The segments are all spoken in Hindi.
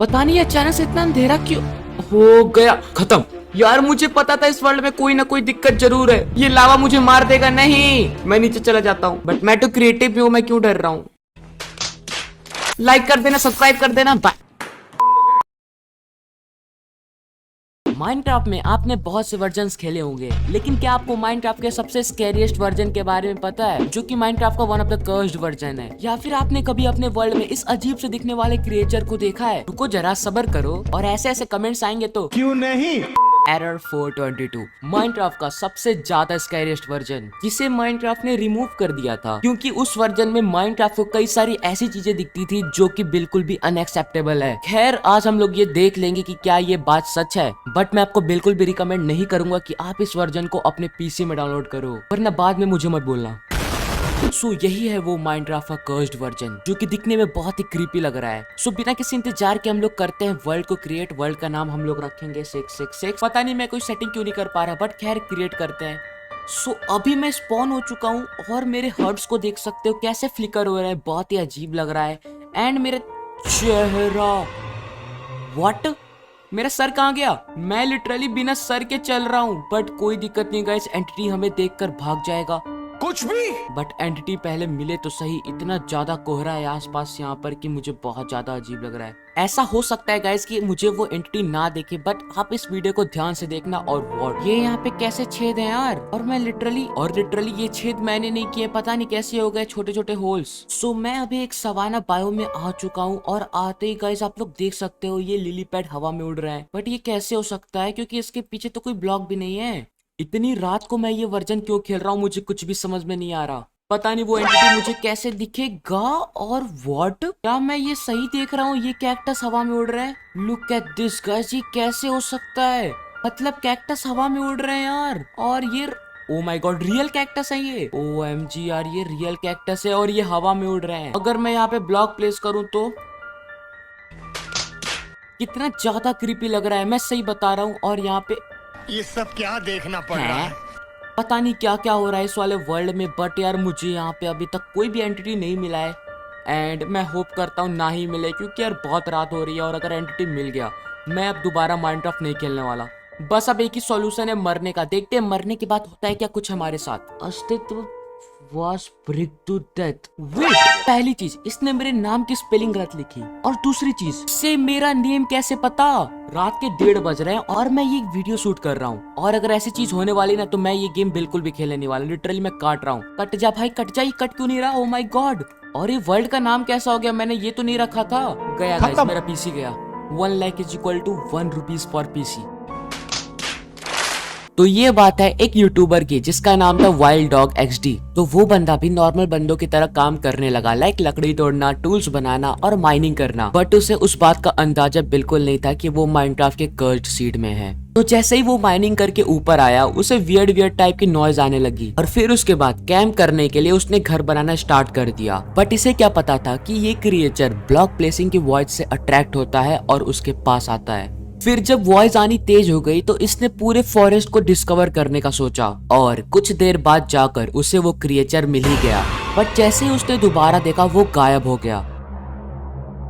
पता नहीं अचानक से इतना अंधेरा क्यों हो गया। खत्म यार, मुझे पता था इस वर्ल्ड में कोई ना कोई दिक्कत जरूर है। ये लावा मुझे मार देगा। नहीं, मैं नीचे चला जाता हूँ। बट मैं तो क्रिएटिव भी हूँ, मैं क्यों डर रहा हूँ। लाइक कर देना, सब्सक्राइब कर देना। बाय। माइनक्राफ्ट में आपने बहुत से वर्जन्स खेले होंगे, लेकिन क्या आपको माइनक्राफ्ट के सबसे स्कैरिएस्ट वर्जन के बारे में पता है, जो कि माइनक्राफ्ट का one of the cursed version है? या फिर आपने कभी अपने वर्ल्ड में इस अजीब से दिखने वाले क्रिएचर को देखा है? रुको जरा, सब्र करो, और ऐसे ऐसे कमेंट्स आएंगे तो क्यों नहीं। एरर 422 माइनक्राफ्ट का सबसे ज्यादा स्कैरिएस्ट वर्जन, जिसे माइनक्राफ्ट ने रिमूव कर दिया था, क्योंकि उस वर्जन में माइनक्राफ्ट को कई सारी ऐसी चीजें दिखती थी जो कि बिल्कुल भी अनएक्सेप्टेबल है। खैर, आज हम लोग ये देख लेंगे कि क्या ये बात सच है। बट मैं आपको बिल्कुल भी रिकमेंड नहीं करूंगा कि आप इस वर्जन को अपने पीसी में डाउनलोड करो, वरना बाद में मुझे मत बोलना। सो यही है वो माइनक्राफ्ट का कर्स्ड वर्जन, जो कि दिखने में बहुत ही क्रीपी लग रहा है। सो बिना किसी इंतजार के हम लोग करते हैं वर्ल्ड को क्रिएट। वर्ल्ड का नाम हम लोग रखेंगे 666। पता नहीं मैं कोई सेटिंग क्यों नहीं कर पा रहा, बट खैर क्रिएट करते हैं। सो अभी मैं स्पॉन हो चुका हूँ और मेरे हर्ट्स को देख सकते हो कैसे फ्लिकर हो रहा है, बहुत ही अजीब लग रहा है। एंड मेरे चेहरा, व्हाट, मेरा सर कहाँ गया? मैं लिटरली बिना सर के चल रहा हूँ। बट कोई दिक्कत नहीं गाइस, एंटिटी हमें देखकर भाग जाएगा। कुछ भी। बट एंटिटी पहले मिले तो सही। इतना ज्यादा कोहरा है आसपास यहाँ पर कि मुझे बहुत ज्यादा अजीब लग रहा है। ऐसा हो सकता है गाइस कि मुझे वो एंटिटी ना देखे, बट आप इस वीडियो को ध्यान से देखना। और व्हाट, ये यहाँ पे कैसे छेद है यार? और मैं लिटरली ये छेद मैंने नहीं किए, पता नहीं कैसे हो गए छोटे छोटे होल्स। सो मैं अभी एक सवाना बायो में आ चुका हूँ, और आते ही गाइस आप लोग देख सकते हो ये लिली पैड हवा में उड़ रहा है। बट ये कैसे हो सकता है, क्योंकि इसके पीछे तो कोई ब्लॉक भी नहीं है। इतनी रात को मैं ये वर्जन क्यों खेल रहा हूँ, मुझे कुछ भी समझ में नहीं आ रहा। पता नहीं वो एंटिटी मुझे कैसे दिखेगा। और व्हाट, क्या मैं ये सही देख रहा हूँ? ये कैक्टस हवा में उड़ रहे हैं। लुक एट दिस गाइस, ये कैसे हो सकता है? मतलब कैक्टस हवा में उड़ रहे हैं यार। और ये, oh my God, real cactus है ये। OMG यार, ये रियल कैक्टस है और ये हवा में उड़ रहे हैं। अगर मैं यहाँ पे ब्लॉक प्लेस करूँ तो कितना ज्यादा क्रीपी लग रहा है, मैं सही बता रहा हूँ। और यहाँ पे ये सब क्या देखना पड़ रहा है? पता नहीं क्या क्या हो रहा है इस वाले वर्ल्ड में। बट यार मुझे यहाँ पे अभी तक कोई भी एंटिटी नहीं मिला है, एंड मैं होप करता हूँ ना ही मिले, क्योंकि यार बहुत रात हो रही है। और अगर एंटिटी मिल गया, मैं अब दोबारा माइनक्राफ्ट नहीं खेलने वाला। बस अब एक ही सॉल्यूशन है, मरने का। देखते हैं मरने के बाद होता है क्या कुछ हमारे साथ। अस्तित्व was brick to death। Wait, पहली चीज, इसने मेरे नाम की स्पेलिंग गलत लिखी। और दूसरी चीज, से मेरा नेम कैसे पता? रात के 1:30 बज रहे हैं और मैं ये वीडियो शूट कर रहा हूँ। और अगर ऐसी चीज होने वाली ना, तो मैं ये गेम बिल्कुल भी खेलने नहीं वाला। लिटरली मैं काट रहा हूँ। कट जा भाई, कट जा। ये कट क्यों नहीं रहा? Oh my God. और ये वर्ल्ड का नाम कैसा हो गया? मैंने ये तो नहीं रखा था। गया गाइस, मेरा पीसी गया। 1 lakh is equal to 1 rupees for PC. तो ये बात है एक यूट्यूबर की, जिसका नाम था वाइल्ड डॉग XD। तो वो बंदा भी नॉर्मल बंदों की तरह काम करने लगा, लाइक लकड़ी तोड़ना, टूल्स बनाना और माइनिंग करना। बट उसे उस बात का अंदाजा बिल्कुल नहीं था कि वो माइनक्राफ्ट के कर्स्ड सीड में है। तो जैसे ही वो माइनिंग करके ऊपर आया, उसे वियर्ड टाइप की नॉइज आने लगी। और फिर उसके बाद कैंप करने के लिए उसने घर बनाना स्टार्ट कर दिया। बट इसे क्या पता था कि ये क्रिएचर ब्लॉक प्लेसिंग की वॉइस से अट्रैक्ट होता है और उसके पास आता है। फिर जब वॉइस आनी तेज हो गई, तो इसने पूरे फॉरेस्ट को डिस्कवर करने का सोचा। और कुछ देर बाद जाकर उसे वो क्रिएचर मिल ही गया। बट जैसे ही उसने दोबारा देखा, वो गायब हो गया।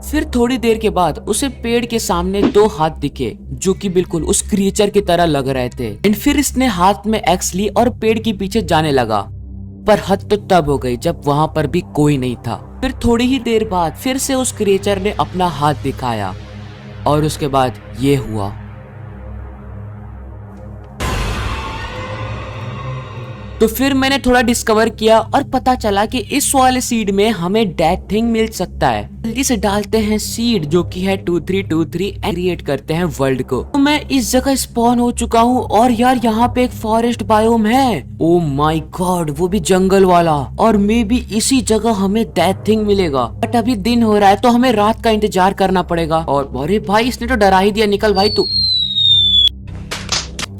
फिर थोड़ी देर के बाद उसे पेड़ के सामने 2 हाथ दिखे, जो कि बिल्कुल उस क्रिएचर की तरह लग रहे थे। एंड फिर इसने हाथ में एक्स ली और पेड़ के पीछे जाने लगा। पर हद तो तब हो गई जब वहां पर भी कोई नहीं था। फिर थोड़ी ही देर बाद फिर से उस क्रिएचर ने अपना हाथ दिखाया, और उसके बाद ये हुआ। तो फिर मैंने थोड़ा डिस्कवर किया और पता चला कि इस वाले सीड में हमें डेथ थिंग मिल सकता है। जल्दी से डालते हैं सीड, जो कि है 2323, एंड क्रिएट करते हैं वर्ल्ड को। तो मैं इस जगह स्पॉन हो चुका हूँ, और यार यहाँ पे एक फॉरेस्ट बायोम है। ओ माय गॉड, वो भी जंगल वाला। और मे बी इसी जगह हमें डेथ थिंग मिलेगा। बट अभी दिन हो रहा है, तो हमें रात का इंतजार करना पड़ेगा। और अरे भाई, इसने तो डरा ही दिया। निकल भाई तू।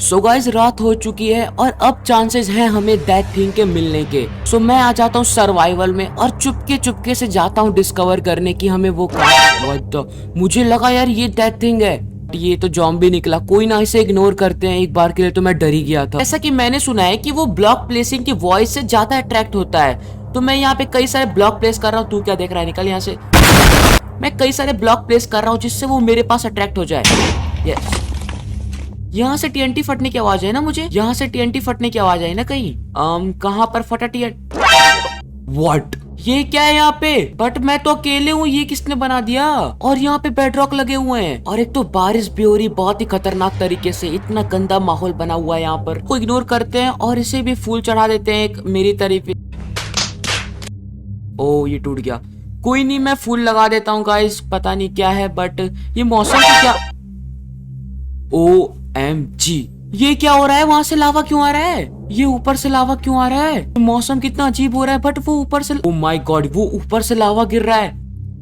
सो गाइस, रात हो चुकी है और अब चांसेस हैं हमें डेथ थिंग के मिलने के। सो मैं आ जाता हूँ सर्वाइवल में और चुपके चुपके से जाता हूँ डिस्कवर करने की हमें वो मुझे लगा यार ये डेथ थिंग है, ये तो जॉम्बी निकला। कोई ना, इसे इग्नोर करते हैं। एक बार के लिए तो मैं डर ही गया था। जैसा कि मैंने सुना है कि वो ब्लॉक प्लेसिंग की वॉइस से ज्यादा अट्रैक्ट होता है, तो मैं यहाँ पे कई सारे ब्लॉक प्लेस कर रहा हूँ। तू क्या देख रहा है? निकल यहाँ से। मैं कई सारे ब्लॉक प्लेस कर रहा हूँ जिससे वो मेरे पास अट्रैक्ट हो जाए। यस, यहाँ से टीएनटी फटने की आवाज है ना, मुझे यहाँ से टीएनटी फटने की आवाज आई ना कहीं। कहाँ पर फटा टीएनटी? व्हाट? ये क्या है यहाँ पे? बट मैं तो अकेले हूँ, ये किसने बना दिया? और यहाँ पे बेडरॉक लगे हुए हैं और एक तो बारिश भी हो रही बहुत ही खतरनाक तरीके से। इतना गंदा माहौल बना हुआ है यहाँ पर। को इग्नोर करते हैं और इसे भी फूल चढ़ा देते हैं एक मेरी तरफ। ओ ये टूट गया। कोई नहीं, मैं फूल लगा देता हूँ गाइस। पता नहीं क्या है बट ये मौसम क्या। OMG, ये क्या हो रहा है? वहां से लावा क्यों आ रहा है? ये ऊपर से लावा क्यों आ रहा है? मौसम कितना अजीब हो रहा है बट वो ऊपर से, ओ माय गॉड, वो ऊपर से लावा गिर रहा है।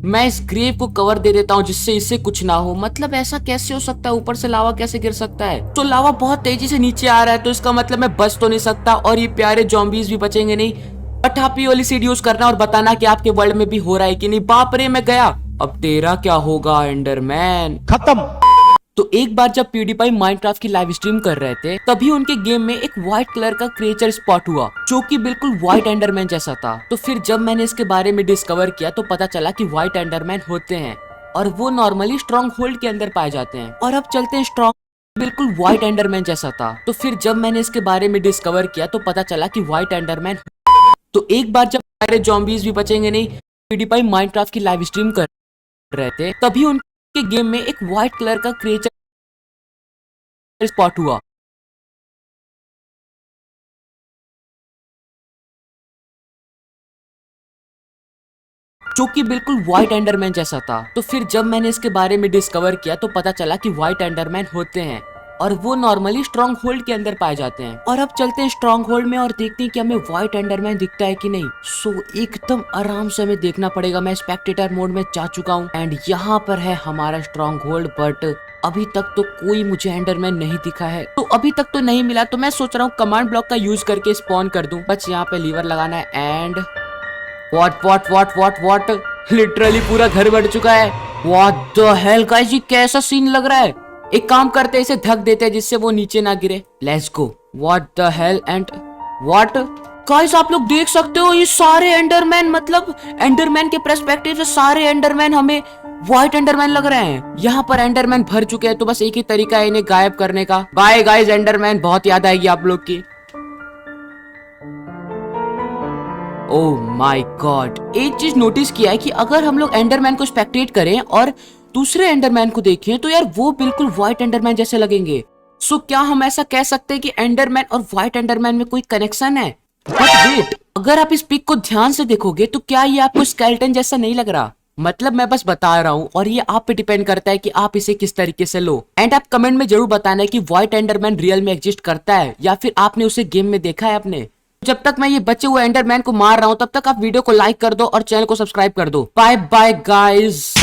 मैं इस ग्रेव को कवर दे देता हूँ जिससे इससे कुछ ना हो। मतलब ऐसा कैसे हो सकता है? ऊपर से लावा कैसे गिर सकता है? तो लावा बहुत तेजी से नीचे आ रहा है तो इसका मतलब मैं बच तो नहीं सकता और ये प्यारे जॉम्बीज भी बचेंगे नहीं। बट आप ये वाली सीड यूज करना और बताना कि आपके वर्ल्ड में भी हो रहा है कि नहीं। बाप रे, मैं गया। अब तेरा क्या होगा एंडरमैन? खत्म। तो एक बार जब PewDiePie माइनक्राफ्ट की लाइव स्ट्रीम कर रहे थे तभी उनके गेम में एक व्हाइट कलर का क्रिएचर स्पॉट हुआ जो कि बिल्कुल व्हाइट एंडरमैन जैसा था। तो फिर जब मैंने इसके बारे में डिस्कवर किया तो पता चला कि व्हाइट एंडरमैन होते हैं और वो नॉर्मली स्ट्रॉन्ग होल्ड के अंदर पाए जाते हैं। और अब चलते हैं स्ट्रॉन्ग, बिल्कुल व्हाइट एंडरमैन जैसा था। तो फिर जब मैंने इसके बारे में डिस्कवर किया तो पता चला कि व्हाइट एंडरमैन। तो एक बार जब सारे जॉम्बीज भी बचेंगे नहीं, PewDiePie माइनक्राफ्ट की लाइव स्ट्रीम कर रहे थे तभी उनके गेम में एक व्हाइट कलर का क्रिएचर स्पॉट हुआ जो कि बिल्कुल व्हाइट एंडरमैन जैसा था। तो फिर जब मैंने इसके बारे में डिस्कवर किया तो पता चला कि व्हाइट एंडरमैन होते हैं और वो नॉर्मली स्ट्रॉन्ग होल्ड के अंदर पाए जाते हैं। और अब चलते हैं स्ट्रॉन्ग होल्ड में और देखते हैं कि हमें व्हाइट एंडरमैन दिखता है कि नहीं। सो एकदम आराम से हमें देखना पड़ेगा। मैं स्पेक्टेटर मोड में जा चुका हूँ एंड यहाँ पर है हमारा स्ट्रॉन्ग होल्ड बट अभी तक तो कोई मुझे एंडरमैन नहीं दिखा है। तो अभी तक तो नहीं मिला तो मैं सोच रहा हूँ कमांड ब्लॉक का यूज करके स्पॉन कर दूं। बस यहाँ पे लीवर लगाना है एंड व्हाट लिटरली पूरा घर बढ़ चुका है। व्हाट द हेल गाइस, ये कैसा सीन लग रहा है? एक काम करते हैं, इसे ढक देते हैं जिससे वो नीचे ना गिरे। Let's go. What the hell and what guys, आप लोग देख सकते हो ये सारे एंडरमैन, मतलब एंडरमैन के पर्सपेक्टिव से सारे एंडरमैन हमें व्हाइट एंडरमैन लग रहे हैं। यहाँ पर एंडरमैन भर चुके हैं तो बस एक ही तरीका है इन्हें गायब करने का। बाय गाइस एंडरमैन, बहुत याद आएगी आप लोग की। ओह माय गॉड, एक चीज नोटिस किया है कि अगर हम लोग एंडरमैन को स्पेक्टेट करें और दूसरे एंडरमैन को देखें तो यार वो बिल्कुल व्हाइट एंडरमैन जैसे लगेंगे। सो क्या हम ऐसा कह सकते हैं कि एंडरमैन और व्हाइट एंडरमैन में कोई कनेक्शन है? बट वेट, अगर आप इस पिक को ध्यान से देखोगे तो क्या ये आपको स्केलेटन जैसा नहीं लग रहा? मतलब मैं बस बता रहा हूँ और ये आप पे डिपेंड करता है कि आप इसे किस तरीके से लो। एंड आप कमेंट में जरूर बताना कि व्हाइट एंडरमैन रियल में एग्जिस्ट करता है या फिर आपने उसे गेम में देखा है अपने। जब तक मैं ये बचे हुए एंडरमैन को मार रहा हूँ तब तक आप वीडियो को लाइक कर दो और चैनल को सब्सक्राइब कर दो। Bye bye guys.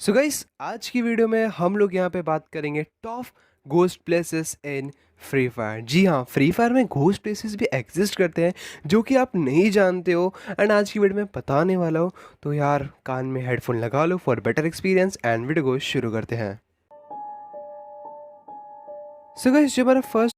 So guys, आज की वीडियो में हम लोग यहाँ पे बात करेंगे top ghost places in Free Fire. जी हाँ, फ्री फायर में घोस्ट प्लेसेस भी एग्जिस्ट करते हैं जो कि आप नहीं जानते हो एंड आज की वीडियो में बताने वाला हूँ। तो यार कान में हेडफोन लगा लो for better experience and video को शुरू करते हैं। सो गाइस, जो हमारा फर्स्ट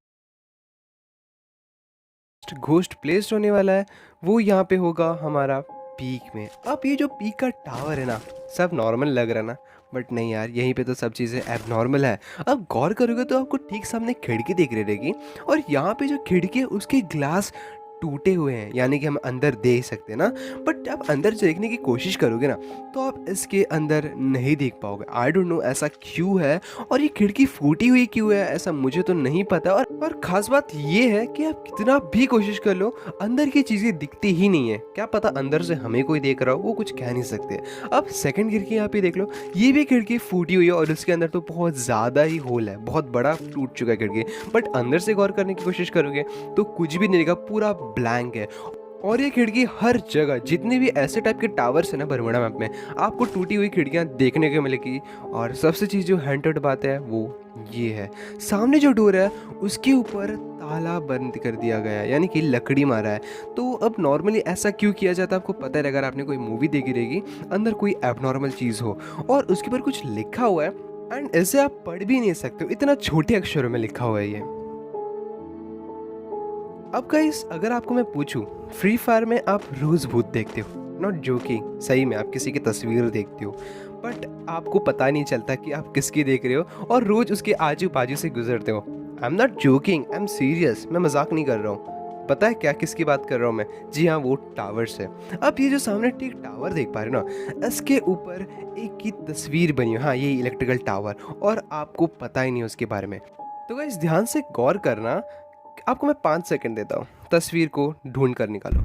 घोस्ट प्लेस्ड होने वाला है वो यहाँ पे होगा हमारा पीक में। अब ये जो पीक का टावर है ना, सब नॉर्मल लग रहा है ना, बट नहीं यार, यहीं पे तो सब चीज़ें एबनॉर्मल है। अब गौर करोगे तो आपको ठीक सामने खिड़की दिख रही रहेगी, और यहाँ पे जो खिड़की है उसके ग्लास टूटे हुए हैं, यानी कि हम अंदर देख सकते हैं ना। बट आप अंदर देखने की कोशिश करोगे ना तो आप इसके अंदर नहीं देख पाओगे। आई डोंट नो ऐसा क्यों है, और ये खिड़की फूटी हुई क्यों है, ऐसा मुझे तो नहीं पता। और खास बात ये है कि आप कितना भी कोशिश कर लो, अंदर की चीज़ें दिखती ही नहीं है। क्या पता अंदर से हमें कोई देख रहा हो, वो कुछ कह नहीं सकते। अब सेकंड खिड़की यहाँ पे देख लो, ये भी खिड़की फूटी हुई है, और उसके अंदर तो बहुत ज़्यादा ही होल है, बहुत बड़ा टूट चुका है खिड़की। बट अंदर से गौर करने की कोशिश करोगे तो कुछ भी नहीं दिखेगा, पूरा ब्लैंक है। और ये खिड़की हर जगह, जितने भी ऐसे टाइप के टावर्स है ना बरमुडा मैप में, आपको टूटी हुई खिड़कियां देखने को मिलेगी। और सबसे चीज़ जो हैंटेड बात है वो ये है, सामने जो डोर है उसके ऊपर ताला बंद कर दिया गया है, यानी कि लकड़ी मारा है। तो अब नॉर्मली ऐसा क्यों किया जाता है आपको पता है, अगर आपने कोई मूवी देखी रहेगी, अंदर कोई एबनॉर्मल चीज़ हो और उसके ऊपर कुछ लिखा हुआ है, एंड इसे आप पढ़ भी नहीं सकते हो, इतना छोटे अक्षरों में लिखा हुआ है ये। अब गाइस, अगर आपको मैं पूछूं, फ्री फायर में आप रोज भूत देखते हो, नॉट जोकिंग, सही में आप किसी की तस्वीर देखते हो, बट आपको पता नहीं चलता कि आप किसकी देख रहे हो, और रोज उसके आजू बाजू से गुजरते हो। I am not joking, I am serious, मैं मजाक नहीं कर रहा हूँ। पता है क्या किसकी बात कर रहा हूँ मैं? जी हाँ, वो टावर्स है। अब ये जो सामने ठीक टावर देख पा रहे हो ना, इसके ऊपर एक की तस्वीर बनी है, हाँ, ये इलेक्ट्रिकल टावर, और आपको पता ही नहीं उसके बारे में। तो गाइस, ध्यान से गौर करना, आपको मैं 5 सेकंड देता हूँ, तस्वीर को ढूंढ कर निकालो।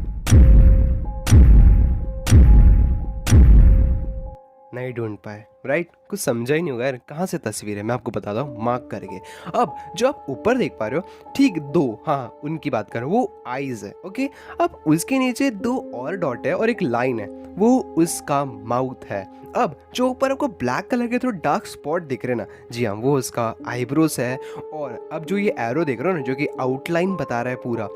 नहीं ढूंढ पाए, राइट? कुछ समझा ही नहीं होगा यार, कहाँ से तस्वीर है, मैं आपको बताता हूँ मार्क करके। अब जो आप ऊपर देख पा रहे हो, ठीक दो, हाँ, उनकी बात कर रहा हूँ, वो आईज है, ओके। अब उसके नीचे 2 और डॉट है और एक लाइन है, वो उसका माउथ है। अब जो ऊपर आपको ब्लैक कलर के थोड़े डार्क स्पॉट दिख रहे हैं ना, जी हाँ, वो उसका आईब्रोज है। और अब जो ये एरो देख रहे हो ना, जो कि आउटलाइन बता रहा है पूरा,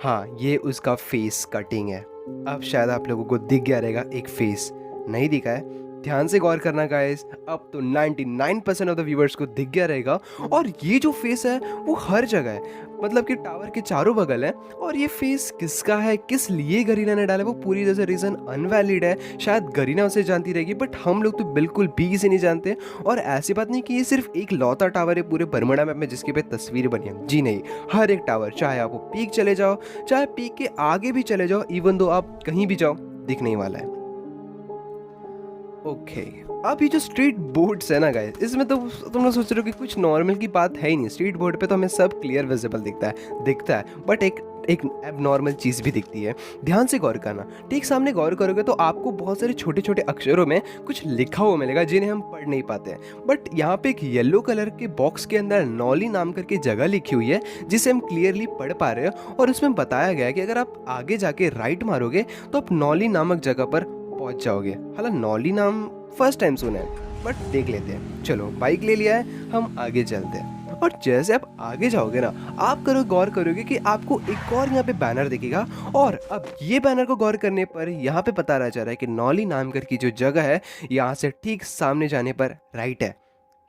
हाँ, ये उसका फेस कटिंग है। अब शायद आप लोगों को दिख गया रहेगा, एक फेस नहीं दिखा है, ध्यान से गौर करना गाइस। अब तो 99% ऑफ द व्यूअर्स को दिख गया रहेगा। और ये जो फेस है वो हर जगह है, मतलब कि टावर के चारों बगल है। और ये फेस किसका है, किस लिए गरीना ने डाला, वो पूरी तरह से रीजन अनवैलिड है। शायद गरीना उसे जानती रहेगी, बट हम लोग तो बिल्कुल भी इसे नहीं जानते। और ऐसी बात नहीं कि ये सिर्फ एक लौता टावर है पूरे बरमुडा मैप में जिसके पे तस्वीर बनी है, जी नहीं, हर एक टावर, चाहे आप वो पीक चले जाओ, चाहे पीक के आगे भी चले जाओ, इवन दो आप कहीं भी जाओ, दिखने ही वाला है। ओके, अब ये जो स्ट्रीट बोर्ड्स है ना गाइस, इसमें तो तुम लोग सोच रहे हो कि कुछ नॉर्मल की बात है ही नहीं। स्ट्रीट बोर्ड पे तो हमें सब क्लियर विजिबल दिखता है, बट एक एबनॉर्मल चीज़ भी दिखती है। ध्यान से गौर करना, ठीक सामने गौर करोगे तो आपको बहुत सारे छोटे छोटे अक्षरों में कुछ लिखा हुआ मिलेगा जिन्हें हम पढ़ नहीं पाते हैं। बट यहाँ पे एक येलो कलर के बॉक्स के अंदर नॉली नाम करके जगह लिखी हुई है, जिसे हम क्लियरली पढ़ पा रहे हो। और उसमें बताया गया है कि अगर आप आगे जाके राइट मारोगे तो आप नॉली नामक जगह पर पहुंच जाओगे। हालांकि नॉली नाम फर्स्ट टाइम सुना है, बट देख लेते हैं। चलो, बाइक ले लिया है, हम आगे चलते हैं। और जैसे आप आगे जाओगे ना, आप गौर करोगे कि आपको एक और यहाँ पे बैनर दिखेगा। और अब ये बैनर को गौर करने पर यहाँ पे पता रह जा रहा है कि नॉली नामकर की जो जगह है, यहाँ से ठीक सामने जाने पर राइट है।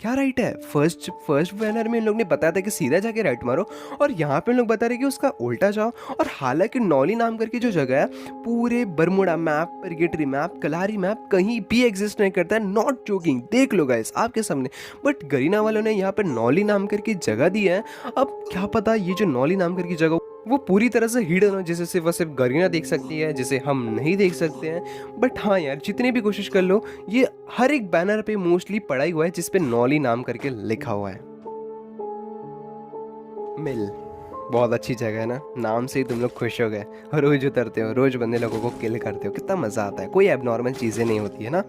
क्या राइट है? फर्स्ट बैनर में इन लोग ने बताया था कि सीधा जाके राइट मारो, और यहाँ पे इन लोग बता रहे कि उसका उल्टा जाओ। और हालांकि नॉली नाम करके जो जगह है पूरे बरमुडा मैप, परगेटरी मैप, कलारी मैप कहीं भी एग्जिस्ट नहीं करता है, नॉट जोकिंग, देख लो गाइस आपके सामने। बट गरीना वालों ने यहाँ पर नॉली नाम करके जगह दी है। अब क्या पता ये जो नॉली नाम करके जगह वो पूरी तरह से हिडन हो, जिसे सिर्फ गरीना देख सकती है, जिसे हम नहीं देख सकते हैं। बट हाँ यार, जितनी भी कोशिश कर लो, ये हर एक बैनर पे मोस्टली पड़ा ही हुआ है जिसपे नॉली नाम करके लिखा हुआ है। मिल, बहुत अच्छी जगह है ना, नाम से ही तुम लोग खुश हो गए। रोज उतरते हो, रोज बंदे लोगों को किल करते हो, कितना मजा आता है। कोई एबनॉर्मल चीजें नहीं होती है ना।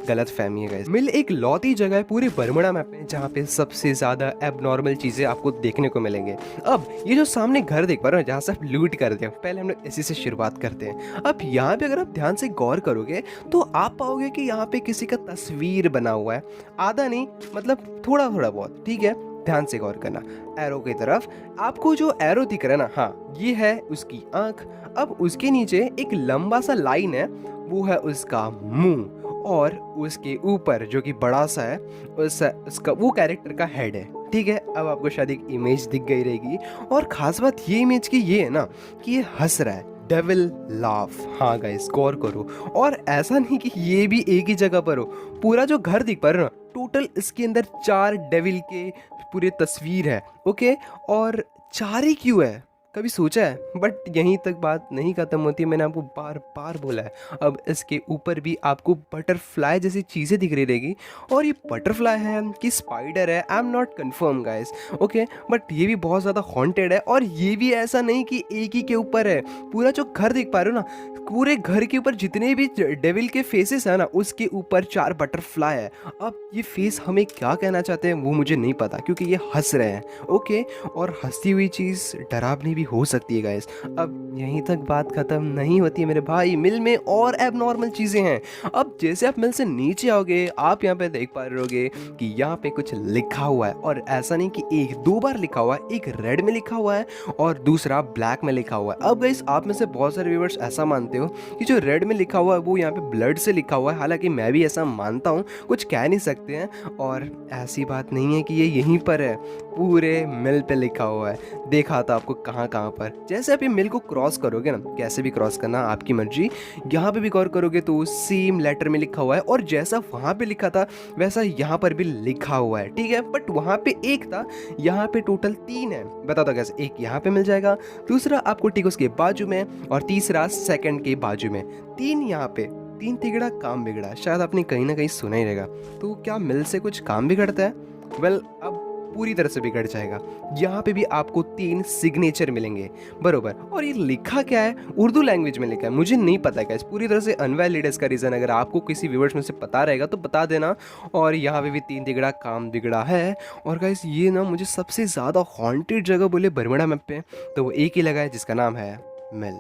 गलत फहमी है गाइस। मिल एक लौती जगह है पूरे बरमुडा मैप में जहाँ पे सबसे ज्यादा एबनॉर्मल चीजें आपको देखने को मिलेंगे। अब ये जो सामने घर देख पा रहे हो जहाँ से आप लूट करते हो, पहले हम लोग इसी से शुरुआत करते हैं। अब यहाँ पे अगर आप ध्यान से गौर करोगे तो आप पाओगे कि यहाँ पे किसी का तस्वीर बना हुआ है, आधा नहीं, मतलब थोड़ा थोड़ा बहुत, ठीक है। ध्यान से गौर करना, एरो की तरफ आपको जो एरो दिख रहा है ना, हाँ, ये है उसकी आंख। अब उसके नीचे एक लंबा सा लाइन है, वो है उसका मुंह। और उसके ऊपर जो कि बड़ा सा है उसका वो कैरेक्टर का हेड है। ठीक है, अब आपको शायद एक इमेज दिख गई रहेगी। और खास बात ये इमेज की ये है ना कि ये हंस रहा है, डेविल लाफ। हाँ गाइस, गौर करो। और ऐसा नहीं कि ये भी एक ही जगह पर हो, पूरा जो घर दिख पा रहा है ना, टोटल इसके अंदर 4 डेविल के पूरे तस्वीर है। ओके, और 4 ही क्यों है, कभी सोचा है? बट यहीं तक बात नहीं खत्म होती है, मैंने आपको बार बार बोला है। अब इसके ऊपर भी आपको बटरफ्लाई जैसी चीज़ें दिख रही रहेगी। और ये बटरफ्लाई है कि स्पाइडर है, I am not confirm guys. Okay, but ये भी बहुत ज़्यादा हॉन्टेड है। और ये भी ऐसा नहीं कि एक ही के ऊपर है, पूरा जो घर देख पा रहे हो ना, पूरे घर के ऊपर जितने भी डेविल के फेसेस है ना, उसके ऊपर 4 बटरफ्लाई है। अब ये फेस हमें क्या कहना चाहते हैं वो मुझे नहीं पता, क्योंकि ये हंस रहे हैं। ओके, और हंसती हुई चीज़ डरावनी भी हो सकती है गाइस। अब यहीं तक बात खत्म नहीं होती है मेरे भाई, मिल में और एबनॉर्मल चीज़ें हैं। अब जैसे आप मिल से नीचे आओगे, आप यहाँ पे देख पा रहे होगे कि यहाँ पे कुछ लिखा हुआ है। और ऐसा नहीं कि 1-2 बार लिखा हुआ है, एक रेड में लिखा हुआ है और दूसरा ब्लैक में लिखा हुआ है। अब गाइस, आप में से बहुत सारे व्यूअर्स ऐसा मानते हो कि जो रेड में लिखा हुआ है वो यहाँ पे ब्लड से लिखा हुआ है। हालांकि मैं भी ऐसा मानता हूँ, कुछ कह नहीं सकते हैं। और ऐसी बात नहीं है कि ये यहीं पर है, पूरे मिल पे लिखा हुआ है। देखा था आपको कहाँ कहाँ पर। जैसे आप ये मिल को क्रॉस करोगे ना, कैसे भी क्रॉस करना आपकी मर्जी, यहाँ पे भी गौर करोगे तो सेम लेटर में लिखा हुआ है। और जैसा वहाँ पे लिखा था वैसा यहाँ पर भी लिखा हुआ है। ठीक है, बट वहाँ पे एक था, यहाँ पे टोटल 3 है। बता दो कैसे, एक यहाँ पे मिल जाएगा, दूसरा आपको ठीक उसके बाजू में, और तीसरा सेकंड के बाजू में। 3 यहाँ पे, 3 तिगड़ा काम बिगड़ा, शायद आपने कहीं ना कहीं सुना ही रहेगा। तो क्या मिल से कुछ काम बिगड़ता है? वेल, अब पूरी तरह से बिगड़ जाएगा। यहाँ पे भी आपको 3 सिग्नेचर मिलेंगे, बरोबर। और ये लिखा क्या है, उर्दू लैंग्वेज में लिखा है, मुझे नहीं पता है, पूरी तरह से अनवैलिड है इसका रीज़न। अगर आपको किसी व्यूअर्स में से पता रहेगा तो बता देना। और यहाँ पे भी 3 तिगड़ा काम बिगड़ा है। और गाइस, ये ना मुझे सबसे ज़्यादा हॉन्टेड जगह बोले बरमुडा मैप पे तो वो एक ही लगा है, जिसका नाम है मिल।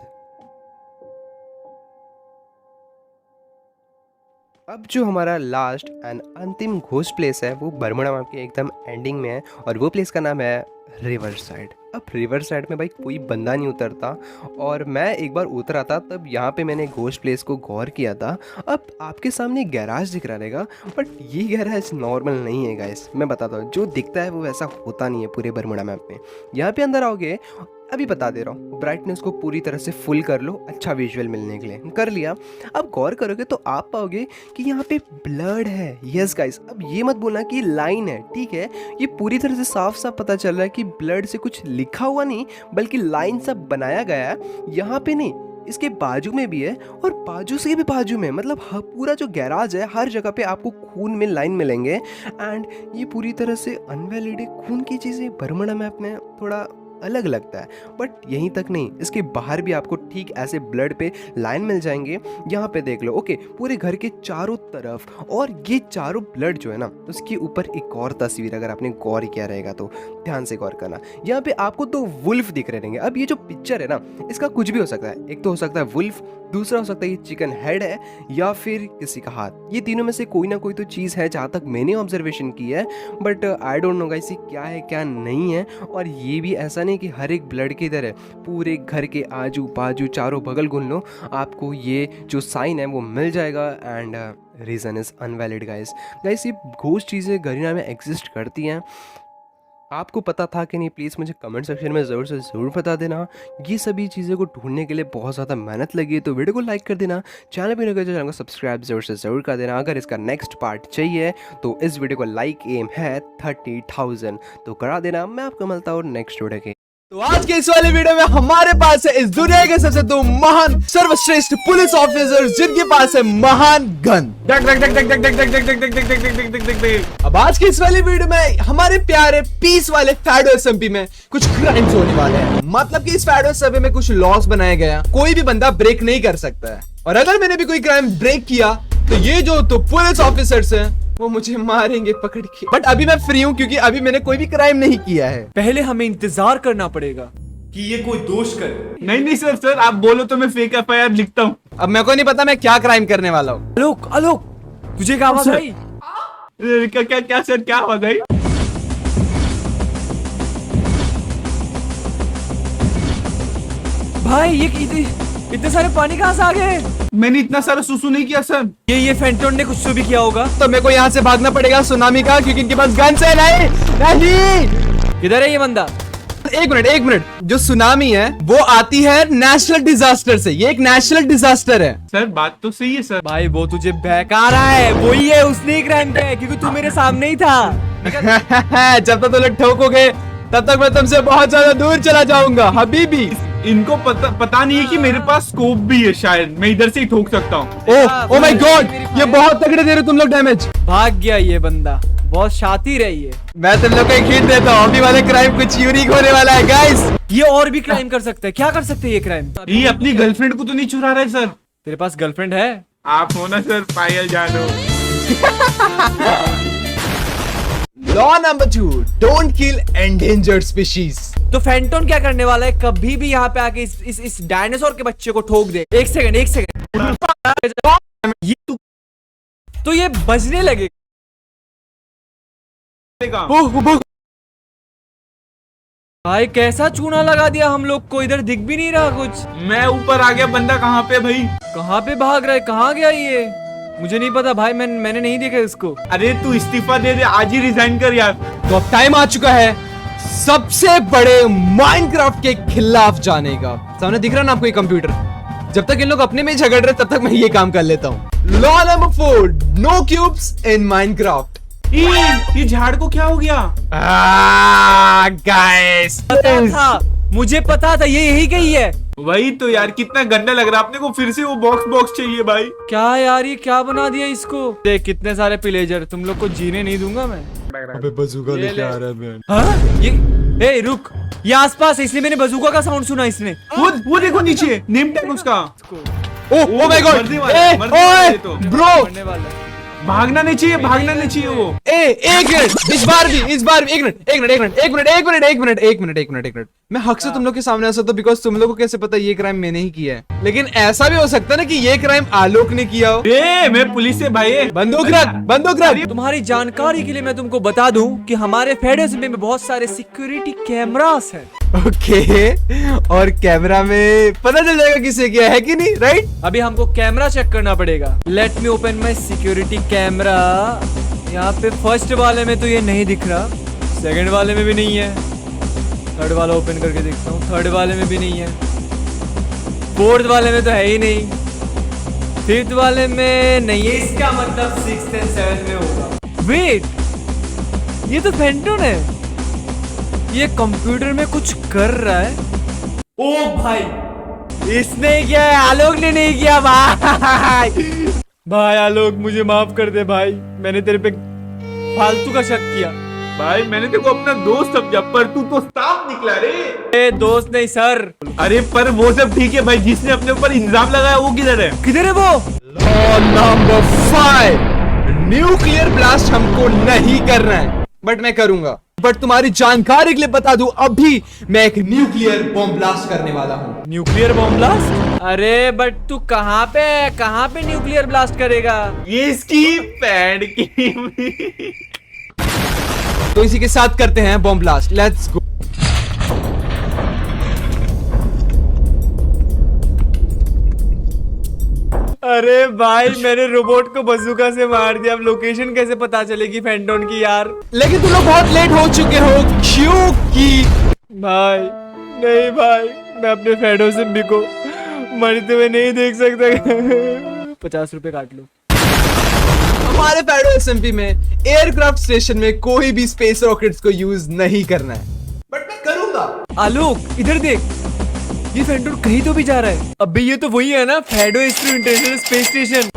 अब जो हमारा लास्ट एंड अंतिम घोस्ट प्लेस है वो बरमुडा मैप के एकदम एंडिंग में है, और वो प्लेस का नाम है रिवर साइड। अब रिवर साइड में भाई कोई बंदा नहीं उतरता, और मैं एक बार उतरा था, तब यहाँ पे मैंने घोस्ट प्लेस को गौर किया था। अब आपके सामने गैराज दिख रहा रहेगा, बट ये गैराज नॉर्मल नहीं है गाइस। मैं बताता हूँ, जो दिखता है वो वैसा होता नहीं है पूरे बरमुडा मैप में। यहाँ पे अंदर आओगे, अभी बता दे रहा हूँ, ब्राइटनेस को पूरी तरह से फुल कर लो, अच्छा विजुअल मिलने के लिए। कर लिया। अब गौर करोगे तो आप पाओगे कि यहाँ पे ब्लड है। यस गाइस, अब ये मत बोलना कि लाइन है, ठीक है, ये पूरी तरह से साफ साफ पता चल रहा है कि ब्लड से कुछ लिखा हुआ नहीं, बल्कि लाइन सब बनाया गया है। यहाँ पे नहीं, इसके बाजू में भी है, और बाजू से भी बाजू में, मतलब पूरा जो गैराज है हर जगह पे आपको खून में लाइन मिलेंगे। एंड ये पूरी तरह से अनवैलिड खून की चीज़ें बरमुडा मैप में थोड़ा अलग लगता है। बट यहीं तक नहीं, इसके बाहर भी आपको ठीक ऐसे ब्लड पे लाइन मिल जाएंगे। यहाँ पे देख लो, ओके, पूरे घर के चारों तरफ। और ये चारों ब्लड जो है ना, उसके ऊपर एक और तस्वीर, अगर आपने गौर किया रहेगा तो ध्यान से गौर करना, यहाँ पे आपको 2 वुल्फ दिख रहे रहेंगे। अब ये जो पिक्चर है ना, इसका कुछ भी हो सकता है। एक तो हो सकता है वुल्फ, दूसरा हो सकता है ये चिकन हेड है, या फिर किसी का हाथ। ये तीनों में से कोई ना कोई तो चीज़ है, जहाँ तक मैंने ऑब्जर्वेशन की है। But I don't know guys, क्या है क्या नहीं है। और ये भी ऐसा नहीं कि हर एक ब्लड की तरह पूरे घर के आजू बाजू चारों बगल घूम लो, आपको ये जो साइन है वो मिल जाएगा। And reason is invalid guys. Guys, ये घोस्ट चीज़ें गरीना में एग्जिस्ट करती हैं। आपको पता था कि नहीं, प्लीज़ मुझे कमेंट सेक्शन में ज़रूर से ज़रूर बता देना। ये सभी चीज़ें को ढूंढने के लिए बहुत ज़्यादा मेहनत लगी है, तो वीडियो को लाइक कर देना, चैनल पर चैनल को सब्सक्राइब ज़रूर से ज़रूर कर देना। अगर इसका नेक्स्ट पार्ट चाहिए तो इस वीडियो को लाइक एम है 30,000, तो करा देना। मैं आपको मिलता हूँ नेक्स्ट वीडियो के। तो आज के इस वाले वीडियो में हमारे पास है इस दुनिया के सबसे 2 महान सर्वश्रेष्ठ पुलिस ऑफिसर, जिनके पास है महान गन। अब आज के इस वाले वीडियो में हमारे प्यारे पीस वाले फैडो एसएमपी में कुछ क्राइम्स होने वाले हैं। मतलब कि इस फैडो एसएमपी में कुछ लॉस बनाए गए हैं, कोई भी बंदा ब्रेक नहीं कर सकता है। और अगर मैंने भी कोई क्राइम ब्रेक किया तो ये जो तो पुलिस ऑफिसर्स हैं वो मुझे मारेंगे पकड़ के। बट अभी मैं फ्री हूँ, क्योंकि अभी मैंने कोई भी क्राइम नहीं किया है। पहले हमें इंतजार करना पड़ेगा कि ये कोई दोष करे। नहीं सर आप बोलो तो मैं फेक एफआईआर लिखता हूँ। अब मेरे को नहीं पता मैं क्या क्राइम करने वाला हूँ। आलोक आलोक, तुझे क्या आवाज आई? क्या सर, क्या आवाज आई? भाई इतने सारे पानी कहाँ से आ गए? मैंने इतना सारा सुसु नहीं किया सर। ये फेंटोन ने कुछ तो भी किया होगा। तो मेरे को यहाँ से भागना पड़ेगा सुनामी का, क्योंकि इनके पास गन्स है। नहीं किधर है ये बंदा? एक मिनट, जो सुनामी है वो आती है नेशनल डिजास्टर से। ये एक नेशनल डिजास्टर है। सर बात तो सही है सर। भाई वो तुझे बहका रहा है, वही है, उसने ही क्राइम किया है, क्योंकि तू मेरे सामने ही था। जब तक तुम लोग ठोकोगे तब तक मैं तुमसे बहुत ज्यादा दूर चला जाऊंगा हबीबी। इनको पता नहीं है कि मेरे पास स्कोप भी है, शायद मैं इधर से ही ठोक सकता हूँ। ओह माय गॉड, ये बहुत तगड़े दे रहे हो तुम लोग डैमेज। भाग गया ये बंदा, बहुत शातिर है ये। मैं तुम लोग को एक हिंट देता हूँ, अभी वाले क्राइम कुछ यूनिक होने वाला है गाइस। ये और भी क्राइम कर सकता है। क्या कर सकते हैं ये क्राइम? ये अपनी गर्लफ्रेंड को तो नहीं चुरा रहा है सर? तेरे पास गर्लफ्रेंड है? आप हो ना सर पायल जानो। Law number 2, don't kill endangered species. तो फेंटोन क्या करने वाला है? कभी भी यहाँ पे आके इस डायनासोर के बच्चे को ठोक दे। एक सेकंड ये तो ये बजने लगे। भाई कैसा चूना लगा दिया हम लोग को, इधर दिख भी नहीं रहा कुछ। मैं ऊपर आ गया, बंदा कहाँ पे भाई? कहाँ पे भाग रहा है? कहाँ गया ये? मुझे नहीं पता भाई, मैंने नहीं देखा इसको। अरे तू इस्तीफा दे दे, आज ही रिजाइन कर यार। तो अब टाइम आ चुका है सबसे बड़े माइनक्राफ्ट के खिलाफ जाने का। सामने दिख रहा ना आपको ये कंप्यूटर? जब तक इन लोग अपने में ही झगड़ रहे तब तक मैं ये काम कर लेता हूँ। Law number 4, no cubes in Minecraft. ये झाड़ को क्या हो गया? गाइस मुझे पता था ये यही गई है। वही तो यार, कितना गंदा लग रहा है। अपने को फिर से वो बॉक्स चाहिए भाई। क्या यार, ये क्या बना दिया इसको? देख कितने सारे पिलेजर, तुम लोग को जीने नहीं दूंगा मैं। अबे बजूका लेके आ रहा है मैं। हाँ? ये रुक, ये आसपास है, इसलिए मैंने बजूका का साउंड सुना इसने। वो देखो नीचे नेम टैग उसका। ओह माय गॉड, मरने वाला है, मरने वाला है तो। ब्रो मरने वाला है। भागना नहीं चाहिए वो। एक मिनट, इस बार भी एक मिनट। मैं हक से तुम लोग के सामने आ सकता हूँ, बिकॉज तुम लोग को कैसे पता ये क्राइम मैंने ही किया है। लेकिन ऐसा भी हो सकता है ना कि ये क्राइम आलोक ने किया हो। मैं पुलिस से भाई। बंदूक रख। तुम्हारी जानकारी के लिए मैं तुमको बता दूं कि हमारे फेडरल में बहुत सारे सिक्योरिटी कैमरास हैं। ओके, और कैमरा में पता चल जाएगा किसे किया है कि नहीं, राइट? अभी हमको कैमरा चेक करना पड़ेगा। Let me open my security camera. यहाँ पे फर्स्ट वाले में तो ये नहीं दिख रहा, सेकंड वाले में भी नहीं है, थर्ड वाला ओपन करके देखता हूँ, थर्ड वाले में भी नहीं है, फोर्थ वाले में तो है ही नहीं, फिफ्थ वाले में नहीं है। इसका मतलब 6th and 7th में होगा। वेट, ये तो फेंटोन है। ये कंप्यूटर में कुछ कर रहा है। ओ भाई, इसने किया है, आलोक ने नहीं किया भाई। भाई आलोक मुझे माफ कर दे भाई, मैंने तेरे पे फालतू का शक किया। भाई मैंने तेरे को अपना दोस्त समझा, पर तू तो स्टाफ निकला रे। ए दोस्त नहीं सर। अरे पर वो सब ठीक है भाई, जिसने अपने ऊपर इल्जाम लगाया वो किधर है? किधर है वो? लॉ नंबर 5, न्यूक्लियर ब्लास्ट हमको नहीं करना है, बट मैं करूंगा। बट तुम्हारी जानकारी के लिए बता दूं, अभी मैं एक न्यूक्लियर बॉम्ब ब्लास्ट करने वाला हूँ। Nuclear bomb blast? अरे बट तू कहाँ पे न्यूक्लियर ब्लास्ट करेगा? ये इसकी पैड की। तो इसी के साथ करते हैं बॉम्ब ब्लास्ट, लेट्स गो। अरे भाई मैंने रोबोट को बंदूका से मार दिया, अब लोकेशन कैसे पता चलेगी फेंटोन की यार? लेकिन तुम लोग बहुत लेट हो चुके हो, क्योंकि भाई नहीं भाई, मैं अपने फेडो सिम्बी को मरते हुए नहीं देख सकता। 50 रुपए काट लो। हमारे फेडो एसएमपी में एयरक्राफ्ट स्टेशन में कोई भी स्पेस रॉकेट्स को यूज नहीं करना है, बट मैं करूंगा। आलोक इधर देख, ये फेंटोन कहीं तो भी जा रहा है। अबे ये तो वही है ना, फेडो इंटरनेशनल स्पेस स्टेशन।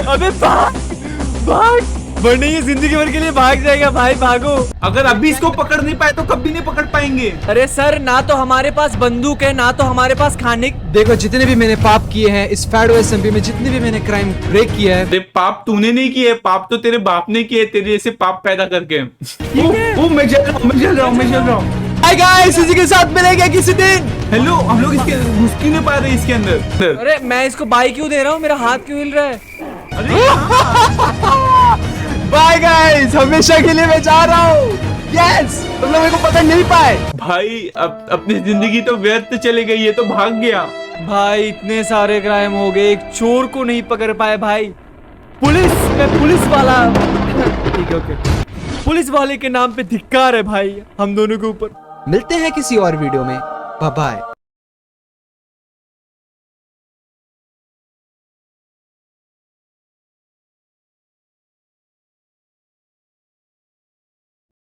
अबे भाग, वरना ये जिंदगी भर के लिए भाग जाएगा भाई, भागो। अगर अभी इसको पकड़ नहीं पाए तो कभी नहीं पकड़ पाएंगे। अरे सर, ना तो हमारे पास बंदूक है, ना तो हमारे पास खाने। देखो, जितने भी मैंने पाप किए हैं इस फेडो एसएमपी में, जितने भी मैंने क्राइम ब्रेक किया है, अरे पाप तूने नहीं किए, पाप तो तेरे बाप ने किए, तेरे जैसे पाप पैदा करके। मैं चल रहा हूँ। हाय गाइस, इसी के साथ मिलेंगे किसी दिन। हेलो, हम लोग इसके घुस क्यों नहीं पा रहे इसके अंदर? अरे मैं इसको बाई क्यों दे रहा हूँ, मेरा हाथ क्यों हिल रहा है? बाय गाइस, हमेशा के लिए मैं जा रहा हूँ। यस, तुम लोग मेरे को पकड़ नहीं पाए। भाई अब अपनी जिंदगी तो व्यर्थ चली गई, ये तो भाग गया। भाई इतने सारे क्राइम हो गए, एक चोर को नहीं पकड़ पाए भाई। पुलिस वाला ठीक है, ओके। पुलिस वाले के नाम पे धिक्कार है भाई हम दोनों के ऊपर। मिलते हैं किसी और वीडियो में, बाय बाय।